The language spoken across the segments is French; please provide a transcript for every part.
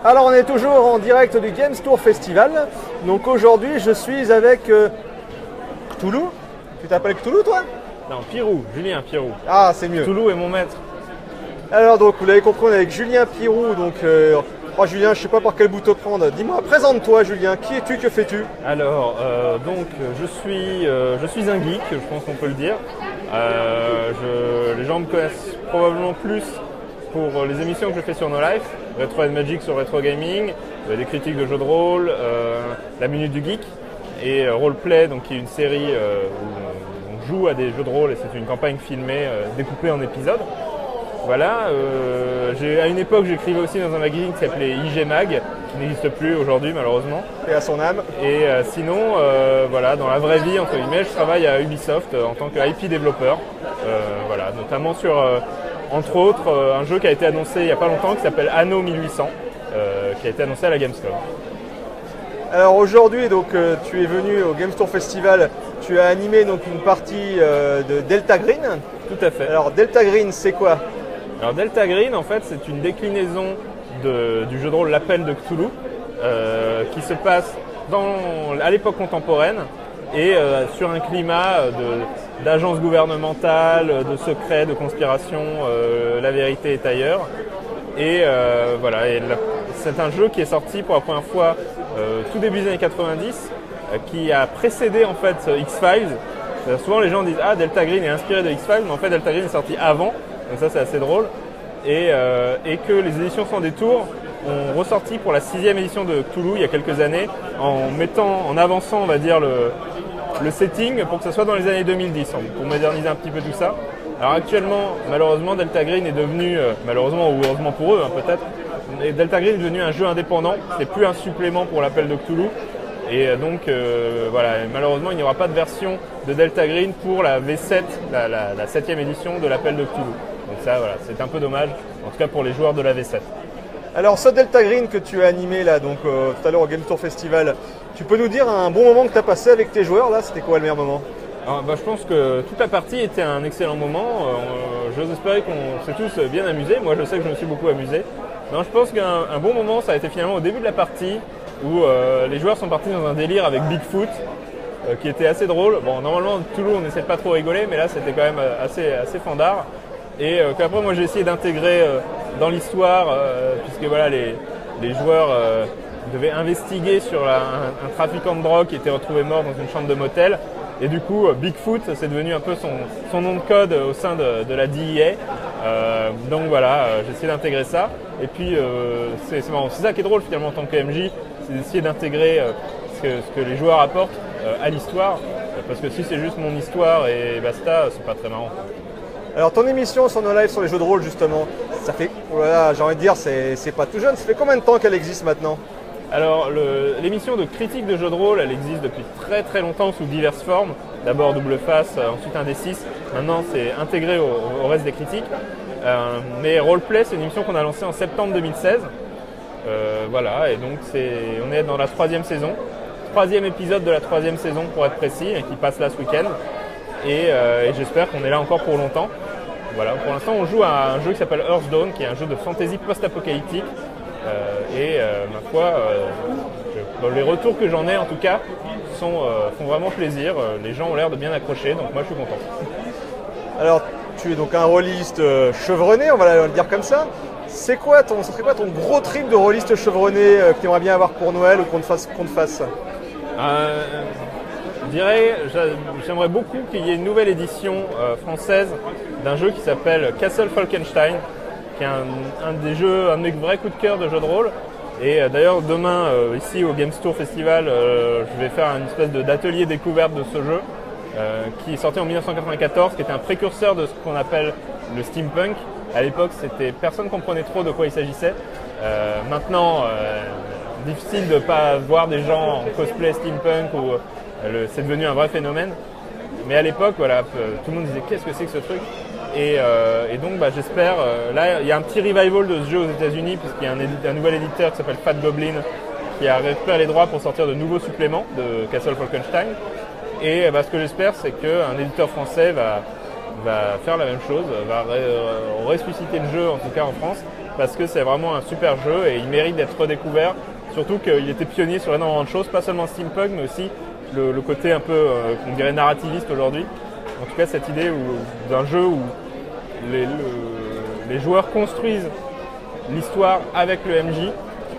Alors on est toujours en direct du Games Tour Festival. Donc aujourd'hui je suis avec Cthulhu. Tu t'appelles Cthulhu toi? Non, Pirou, Julien Pirou. Ah c'est mieux. Cthulhu est mon maître. Alors donc vous l'avez compris, on est avec Julien Pirou. Donc Julien, je sais pas par quel bout te prendre. Dis-moi, présente-toi Julien, qui es-tu, que fais-tu? Alors, je suis un geek, je pense qu'on peut le dire. Les gens me connaissent probablement plus pour les émissions que je fais sur No Life, Retro and Magic sur Retro Gaming, des critiques de jeux de rôle, la Minute du Geek et Roleplay, donc qui est une série où on joue à des jeux de rôle et c'est une campagne filmée découpée en épisodes. Voilà, à une époque j'écrivais aussi dans un magazine qui s'appelait IG Mag, qui n'existe plus aujourd'hui malheureusement. Et à son âme. Et sinon, voilà, dans la vraie vie, entre guillemets, je travaille à Ubisoft en tant que IP développeur. Voilà, notamment sur, entre autres, un jeu qui a été annoncé il n'y a pas longtemps qui s'appelle Anno 1800, qui a été annoncé à la Gamescom. Alors aujourd'hui, donc, tu es venu au Games Tour Festival, tu as animé donc, une partie de Delta Green. Tout à fait. Alors Delta Green, c'est quoi? Alors Delta Green, en fait, c'est une déclinaison du jeu de rôle L'Appel de Cthulhu, qui se passe à l'époque contemporaine et sur un climat d'agence gouvernementale, de secret, de conspiration, la vérité est ailleurs. Et voilà, c'est un jeu qui est sorti pour la première fois tout début des années 90, qui a précédé en fait X-Files. Souvent les gens disent « Ah, Delta Green est inspiré de X-Files », mais en fait Delta Green est sorti avant. Donc ça c'est assez drôle, et que les éditions Sans Détour ont ressorti pour la 6e édition de Cthulhu il y a quelques années, en avançant on va dire le setting pour que ce soit dans les années 2010, pour moderniser un petit peu tout ça. Alors actuellement, malheureusement, Delta Green est devenu, malheureusement ou heureusement pour eux peut-être, Delta Green est devenu un jeu indépendant, c'est plus un supplément pour l'Appel de Cthulhu. Et donc voilà, malheureusement il n'y aura pas de version de Delta Green pour la V7, la 7e édition de l'Appel de Cthulhu. Donc ça voilà, c'est un peu dommage, en tout cas pour les joueurs de la V7. Alors ce Delta Green que tu as animé là, donc tout à l'heure au Game Tour Festival, tu peux nous dire un bon moment que tu as passé avec tes joueurs là? C'était quoi le meilleur moment? Alors, je pense que toute la partie était un excellent moment. J'ose espérer qu'on s'est tous bien amusés. Moi je sais que je me suis beaucoup amusé. Non, je pense qu'un bon moment ça a été finalement au début de la partie, où les joueurs sont partis dans un délire avec Bigfoot, qui était assez drôle. Bon, normalement, Toulouse, on n'essaie de pas trop rigoler, mais là, c'était quand même assez fandard. Et qu'après, moi, j'ai essayé d'intégrer dans l'histoire, puisque voilà, les joueurs devaient investiguer sur un trafiquant de drogue qui était retrouvé mort dans une chambre de motel. Et du coup, Bigfoot, c'est devenu un peu son nom de code au sein de la DEA. Donc voilà, j'ai essayé d'intégrer ça. Et puis, c'est marrant. C'est ça qui est drôle finalement en tant que MJ, c'est d'essayer d'intégrer ce que les joueurs apportent à l'histoire. Parce que si c'est juste mon histoire et basta, c'est pas très marrant. Alors ton émission sur No Life sur les jeux de rôle justement, ça fait, voilà, j'ai envie de dire, c'est pas tout jeune, ça fait combien de temps qu'elle existe maintenant? Alors l'émission de critique de jeux de rôle, elle existe depuis très très longtemps sous diverses formes. D'abord Double Face, ensuite Indé6, maintenant c'est intégré au reste des critiques. Mais Roleplay, c'est une émission qu'on a lancée en septembre 2016. Voilà, et donc on est dans la 3e saison. 3e épisode de la 3e saison pour être précis, qui passe là ce week-end. Et j'espère qu'on est là encore pour longtemps. Voilà, pour l'instant on joue à un jeu qui s'appelle Hearthstone, qui est un jeu de fantasy post-apocalyptique. Ma foi, les retours que j'en ai en tout cas font vraiment plaisir. Les gens ont l'air de bien accrocher, donc moi je suis content. Alors tu es donc un rôliste chevronné, on va le dire comme ça. Ce serait quoi ton gros trip de rôliste chevronné que tu aimerais bien avoir pour Noël ou qu'on te fasse? Je dirais, j'aimerais beaucoup qu'il y ait une nouvelle édition française d'un jeu qui s'appelle Castle Falkenstein, qui est un de mes vrais coups de cœur de jeu de rôle. Et d'ailleurs demain, ici au Games Tour Festival, je vais faire une espèce d'atelier découverte de ce jeu, qui est sorti en 1994, qui était un précurseur de ce qu'on appelle le steampunk. À l'époque, personne ne comprenait trop de quoi il s'agissait. Maintenant, difficile de ne pas voir des gens en cosplay steampunk, c'est devenu un vrai phénomène. Mais à l'époque, voilà, tout le monde disait qu'est-ce que c'est que ce truc? Et donc j'espère, là il y a un petit revival de ce jeu aux États-Unis, puisqu'il y a un nouvel éditeur qui s'appelle Fat Goblin, qui a récupéré les droits pour sortir de nouveaux suppléments de Castle Falkenstein. Et ce que j'espère, c'est qu'un éditeur français va faire la même chose, va ressusciter le jeu, en tout cas en France, parce que c'est vraiment un super jeu et il mérite d'être redécouvert. Surtout qu'il était pionnier sur énormément de choses, pas seulement steampunk, mais aussi le côté un peu, qu'on dirait narrativiste aujourd'hui. En tout cas, cette idée d'un jeu où les joueurs construisent l'histoire avec le MJ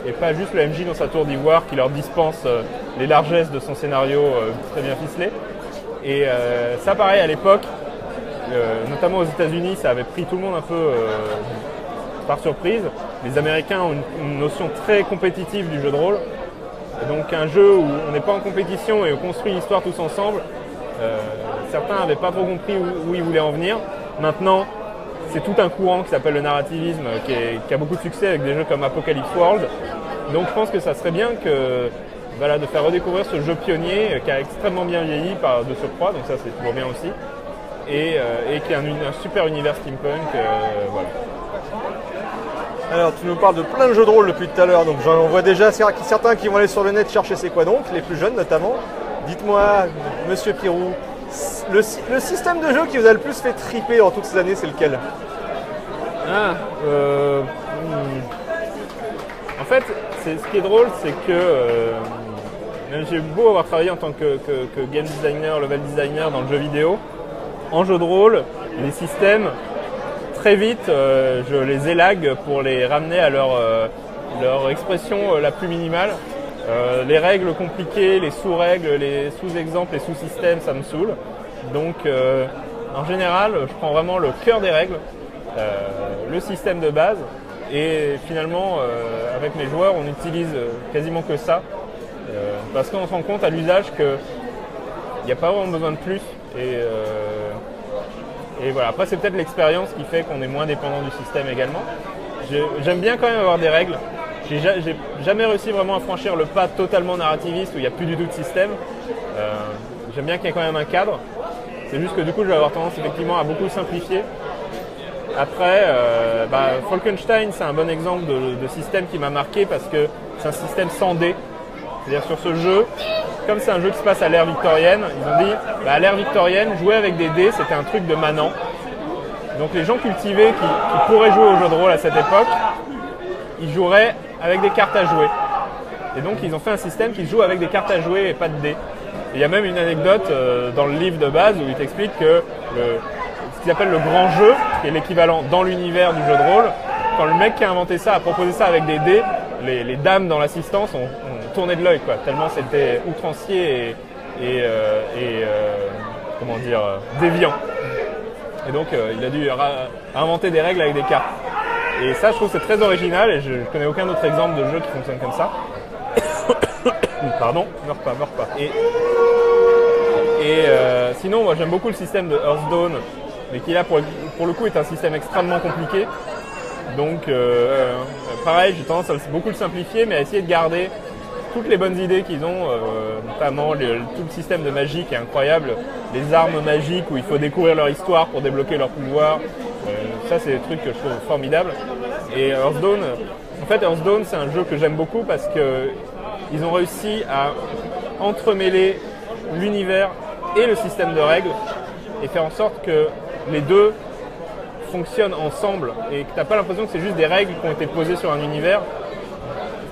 et pas juste le MJ dans sa tour d'ivoire qui leur dispense les largesses de son scénario très bien ficelé. Et ça, pareil, à l'époque, notamment aux États-Unis, ça avait pris tout le monde un peu par surprise. Les Américains ont une notion très compétitive du jeu de rôle. Et donc un jeu où on n'est pas en compétition et on construit l'histoire tous ensemble, certains n'avaient pas trop compris où ils voulaient en venir. Maintenant, c'est tout un courant qui s'appelle le narrativisme, qui a beaucoup de succès avec des jeux comme Apocalypse World. Donc je pense que ça serait bien de faire redécouvrir ce jeu pionnier qui a extrêmement bien vieilli de surcroît, donc ça c'est toujours bien aussi, et qui a un super univers steampunk. Voilà. Alors tu nous parles de plein de jeux de rôle depuis tout à l'heure, donc j'en vois déjà certains qui vont aller sur le net chercher c'est quoi donc, les plus jeunes notamment. Dites-moi, Monsieur Pirou, le système de jeu qui vous a le plus fait triper dans toutes ces années, c'est lequel? En fait, ce qui est drôle, c'est que même j'ai beau avoir travaillé en tant que game designer, level designer dans le jeu vidéo, en jeu de rôle, les systèmes, très vite, je les élague pour les ramener à leur expression la plus minimale. Les règles compliquées, les sous-règles, les sous-exemples, les sous-systèmes, ça me saoule. Donc, en général, je prends vraiment le cœur des règles, le système de base, et finalement, avec mes joueurs, on utilise quasiment que ça, parce qu'on se rend compte à l'usage qu'il n'y a pas vraiment besoin de plus. Et voilà. Après, c'est peut-être l'expérience qui fait qu'on est moins dépendant du système également. J'aime bien quand même avoir des règles. J'ai jamais réussi vraiment à franchir le pas totalement narrativiste où il n'y a plus du tout de système. J'aime bien qu'il y ait quand même un cadre. C'est juste que du coup, je vais avoir tendance effectivement à beaucoup simplifier. Après, Falkenstein, c'est un bon exemple de système qui m'a marqué parce que c'est un système sans dés. C'est-à-dire sur ce jeu, comme c'est un jeu qui se passe à l'ère victorienne, ils ont dit à l'ère victorienne, jouer avec des dés, c'était un truc de manant. Donc les gens cultivés qui pourraient jouer au jeu de rôle à cette époque, ils joueraient avec des cartes à jouer. Et donc ils ont fait un système qui joue avec des cartes à jouer et pas de dés. Et il y a même une anecdote dans le livre de base où il t'explique que ce qu'ils appellent le grand jeu, qui est l'équivalent dans l'univers du jeu de rôle, quand le mec qui a inventé ça a proposé ça avec des dés, les dames dans l'assistance ont tourné de l'œil, tellement c'était outrancier et déviant. Et donc il a dû inventer des règles avec des cartes. Et ça, je trouve que c'est très original et je ne connais aucun autre exemple de jeu qui fonctionne comme ça. Pardon, meurs pas. Sinon, moi j'aime beaucoup le système de Hearthstone, mais qui là pour le coup est un système extrêmement compliqué. Donc pareil, j'ai tendance à beaucoup le simplifier, mais à essayer de garder toutes les bonnes idées qu'ils ont, notamment tout le système de magie qui est incroyable, les armes magiques où il faut découvrir leur histoire pour débloquer leur pouvoir. Ça, c'est des trucs que je trouve formidables. Et Hearthstone, c'est un jeu que j'aime beaucoup parce qu'ils ont réussi à entremêler l'univers et le système de règles et faire en sorte que les deux fonctionnent ensemble et que tu n'as pas l'impression que c'est juste des règles qui ont été posées sur un univers.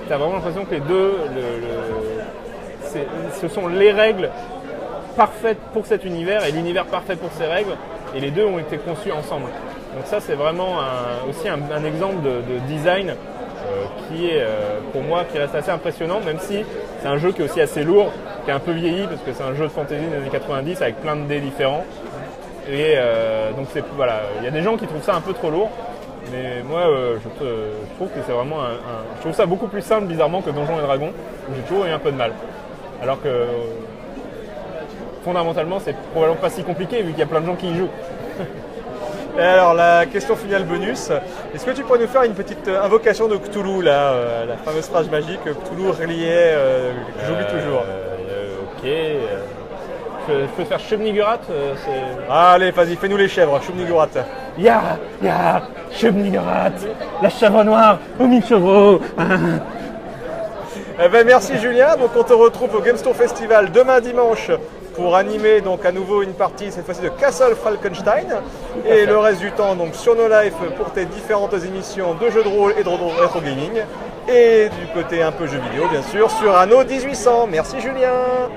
Tu as vraiment l'impression que les deux, ce sont les règles parfaites pour cet univers et l'univers parfait pour ces règles, et les deux ont été conçus ensemble. Donc ça, c'est vraiment aussi un exemple de design qui est, pour moi, qui reste assez impressionnant, même si c'est un jeu qui est aussi assez lourd, qui est un peu vieilli, parce que c'est un jeu de fantasy des années 90 avec plein de dés différents. Et donc voilà, il y a des gens qui trouvent ça un peu trop lourd. Mais moi, je trouve que c'est vraiment je trouve ça beaucoup plus simple, bizarrement, que Donjons et Dragons, où j'ai toujours eu un peu de mal. Alors que, fondamentalement, c'est probablement pas si compliqué, vu qu'il y a plein de gens qui y jouent. Et alors, la question finale bonus, est-ce que tu pourrais nous faire une petite invocation de Cthulhu, là, la fameuse phrase magique, Cthulhu relié, j'oublie toujours. Ok. Je peux faire Shub-Niggurath, Allez, vas-y, fais-nous les chèvres, Shub-Niggurath. Ya, Shub-Niggurath, la chèvre noire aux 1000 chevaux. Eh ben, merci Julien, donc on te retrouve au Game Store Festival demain dimanche pour animer donc à nouveau une partie, cette fois-ci de Castle Falkenstein. Et le reste du temps donc sur No Life pour tes différentes émissions de jeux de rôle et de rétro gaming. Et du côté un peu jeux vidéo bien sûr sur Anno 1800. Merci Julien.